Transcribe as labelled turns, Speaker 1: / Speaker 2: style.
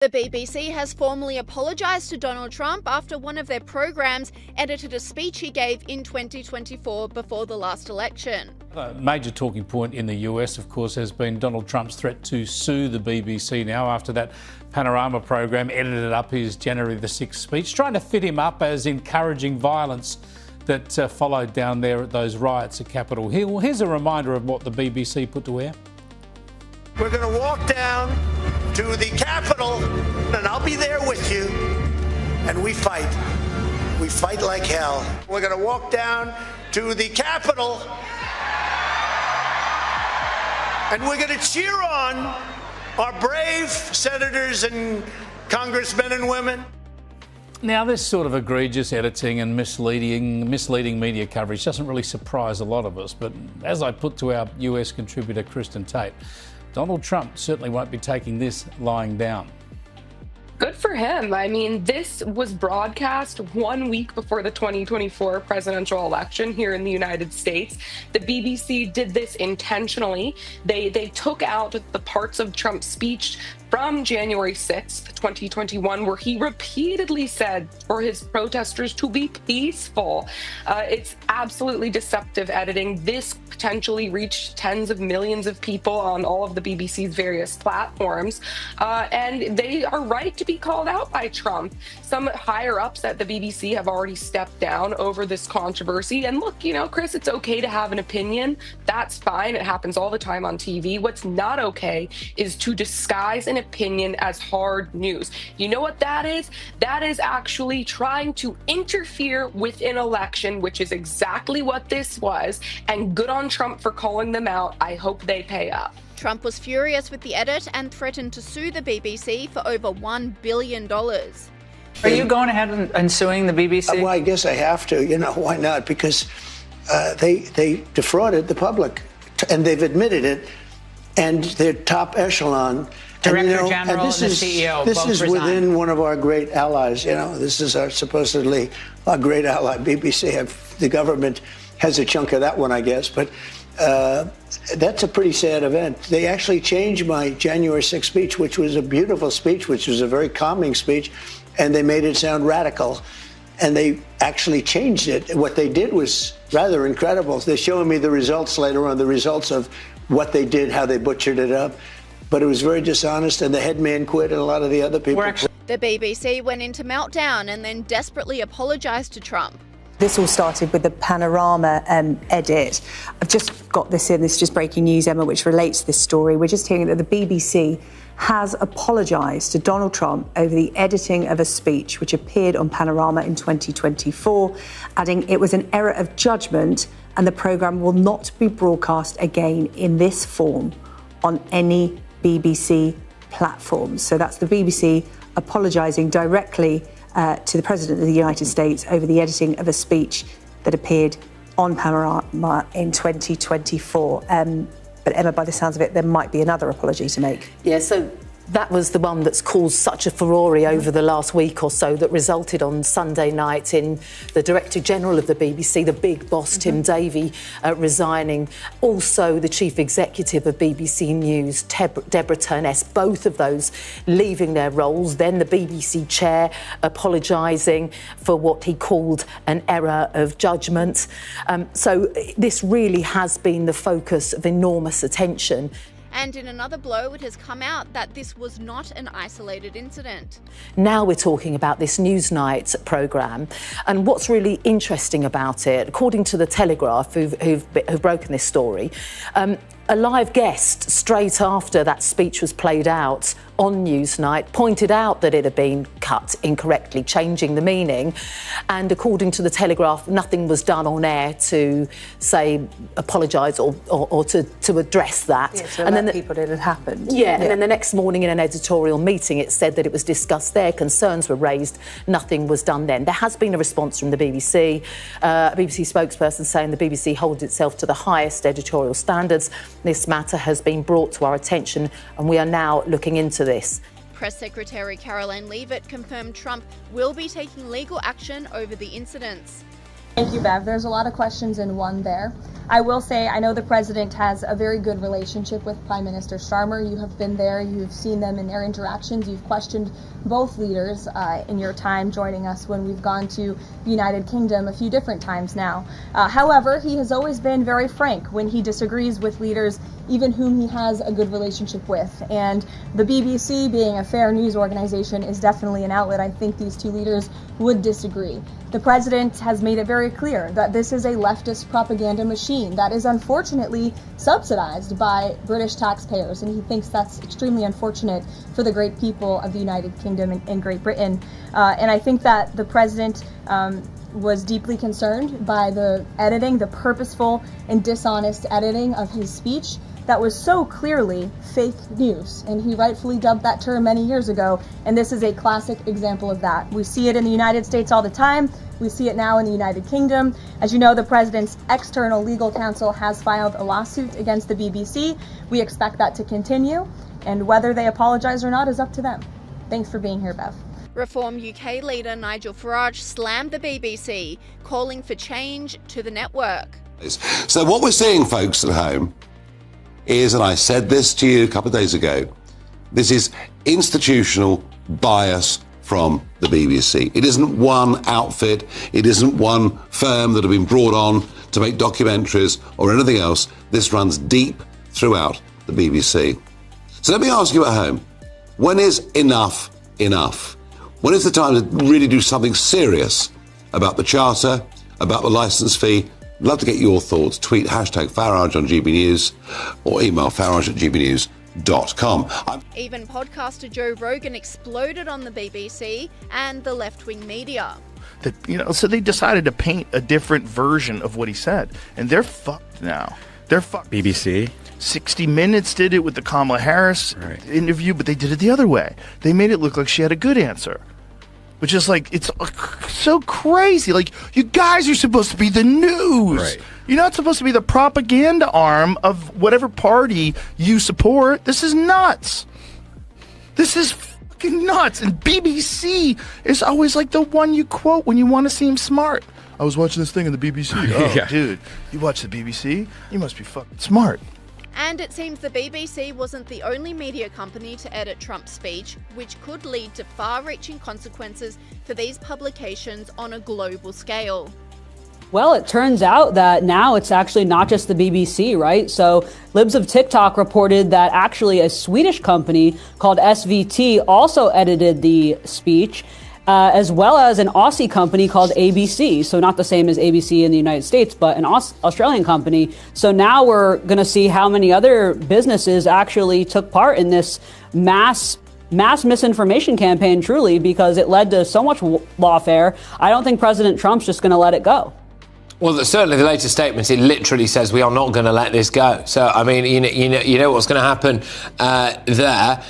Speaker 1: The BBC has formally apologised to Donald Trump after one of their programmes edited a speech he gave in 2024 before the last election.
Speaker 2: A major talking point in the US, of course, has been Donald Trump's threat to sue the BBC now after that Panorama program edited up his January the 6th speech, trying to fit him up as encouraging violence that followed down there at those riots at Capitol Hill. Here's a reminder of what the BBC put to air.
Speaker 3: We're going to walk down to the Capitol, and I'll be there with you, and we fight. We fight like hell. We're going to walk down to the Capitol, and we're going to cheer on our brave senators and congressmen and women.
Speaker 2: Now, this sort of egregious editing and misleading media coverage doesn't really surprise a lot of us, but as I put to our US contributor Kristen Tate, Donald Trump certainly won't be taking this lying down.
Speaker 4: Good for him. I mean, this was broadcast 1 week before the 2024 presidential election here in the United States. The BBC did this intentionally. They took out the parts of Trump's speech from January 6th, 2021, where he repeatedly said for his protesters to be peaceful. It's absolutely deceptive editing. This potentially reached tens of millions of people on all of the BBC's various platforms. And they are right to be called out by Trump. Some higher ups at the BBC have already stepped down over this controversy. And look, you know, Chris, it's okay to have an opinion. That's fine. It happens all the time on TV. What's not okay is to disguise an opinion as hard news. You know what that is? That is actually trying to interfere with an election, which is exactly what this was. And good on Trump for calling them out. I hope they pay up.
Speaker 1: Trump was furious with the edit and threatened to sue the BBC for over $1 billion.
Speaker 5: Are you going ahead and suing the BBC?
Speaker 3: Well, I guess I have to. You know, why not? Because they defrauded the public, and they've admitted it, and their top echelon.
Speaker 5: Director General and the CEO
Speaker 3: This
Speaker 5: both
Speaker 3: is
Speaker 5: resigned.
Speaker 3: within one of our great allies. You know, this is supposedly our great ally, BBC. The government has a chunk of that one, I guess, but that's a pretty sad event. They actually changed my January 6th speech, which was a beautiful speech, which was a very calming speech, and they made it sound radical. And they actually changed it. What they did was rather incredible. They're showing me the results later on, the results of what they did, how they butchered it up. But it was very dishonest, and the head man quit, and a lot of the other people quit.
Speaker 1: The BBC went into meltdown and then desperately apologised to Trump.
Speaker 6: This all started with the Panorama edit. I've just got this in. This is just breaking news, Emma, which relates to this story. We're just hearing that the BBC has apologised to Donald Trump over the editing of a speech which appeared on Panorama in 2024, adding it was an error of judgment and the programme will not be broadcast again in this form on any BBC platforms. So that's the BBC apologising directly to the President of the United States over the editing of a speech that appeared on Panorama in 2024. But Emma, by the sounds of it, there might be another apology to make.
Speaker 7: Yeah, so that was the one that's caused such a furore over the last week or so that resulted on Sunday night in the Director General of the BBC, the big boss, Tim Davie, resigning. Also, the Chief Executive of BBC News, Deborah Turness, both of those leaving their roles. Then the BBC Chair apologising for what he called an error of judgment. So this really has been the focus of enormous attention.
Speaker 1: And in another blow, it has come out that this was not an isolated incident.
Speaker 7: Now we're talking about this Newsnight programme, and what's really interesting about it, according to the Telegraph, who've broken this story, a live guest straight after that speech was played out on Newsnight pointed out that it had been cut incorrectly, changing the meaning. And according to the Telegraph, nothing was done on air to say apologise or to address that.
Speaker 6: Yeah, to alert people that it had happened.
Speaker 7: Yeah, and then the next morning in an editorial meeting, it said that it was discussed there, concerns were raised, nothing was done then. There has been a response from the BBC, a BBC spokesperson saying the BBC holds itself to the highest editorial standards. This matter has been brought to our attention and we are now looking into this.
Speaker 1: Press Secretary Caroline Leavitt confirmed Trump will be taking legal action over the incidents.
Speaker 8: Thank you, Bev. There's a lot of questions in one there. I will say, I know the president has a very good relationship with Prime Minister Starmer. You have been there, you've seen them in their interactions, you've questioned both leaders in your time joining us when we've gone to the United Kingdom a few different times now. However, he has always been very frank when he disagrees with leaders, even whom he has a good relationship with. And the BBC, being a fair news organization, is definitely an outlet. I think these two leaders would disagree. The president has made it very clear that this is a leftist propaganda machine that is unfortunately subsidized by British taxpayers, and he thinks that's extremely unfortunate for the great people of the United Kingdom and Great Britain. And I think that the president was deeply concerned by the editing, the purposeful and dishonest editing of his speech that was so clearly fake news, and he rightfully dubbed that term many years ago, and this is a classic example of that. We see it in the United States all the time. We see it now in the United Kingdom. As you know, the president's external legal counsel has filed a lawsuit against the BBC. We expect that to continue, and whether they apologize or not is up to them. Thanks for being here, Bev.
Speaker 1: Reform UK leader Nigel Farage slammed the BBC, calling for change to the network.
Speaker 9: So what we're seeing, folks at home, is, and I said this to you a couple of days ago, this is institutional bias from the BBC. It isn't one outfit, it isn't one firm that have been brought on to make documentaries or anything else. This runs deep throughout the BBC. So let me ask you at home, when is enough enough? When is the time to really do something serious about the charter, about the licence fee? Love to get your thoughts. Tweet #Farage on GB News or email farage@gbnews.com.
Speaker 1: Even podcaster Joe Rogan exploded on the BBC and the left-wing media.
Speaker 10: So they decided to paint a different version of what he said, and they're fucked now. They're fucked.
Speaker 11: BBC?
Speaker 10: 60 Minutes did it with the Kamala Harris interview, but they did it the other way. They made it look like she had a good answer. Which is like, it's so crazy. Like, you guys are supposed to be the news.
Speaker 11: Right.
Speaker 10: You're not supposed to be the propaganda arm of whatever party you support. This is nuts. This is fucking nuts. And BBC is always like the one you quote when you want to seem smart. I was watching this thing on the BBC. Oh, yeah. Dude, you watch the BBC? You must be fucking smart.
Speaker 1: And it seems the BBC wasn't the only media company to edit Trump's speech, which could lead to far-reaching consequences for these publications on a global scale.
Speaker 12: Well, it turns out that now it's actually not just the BBC, right? So Libs of TikTok reported that actually a Swedish company called SVT also edited the speech, as well as an Aussie company called ABC. So not the same as ABC in the United States, but an Australian company. So now we're going to see how many other businesses actually took part in this mass misinformation campaign, truly, because it led to so much lawfare. I don't think President Trump's just going to let it go.
Speaker 13: Well, certainly the latest statements, it literally says we are not going to let this go. So, I mean, you know what's going to happen there.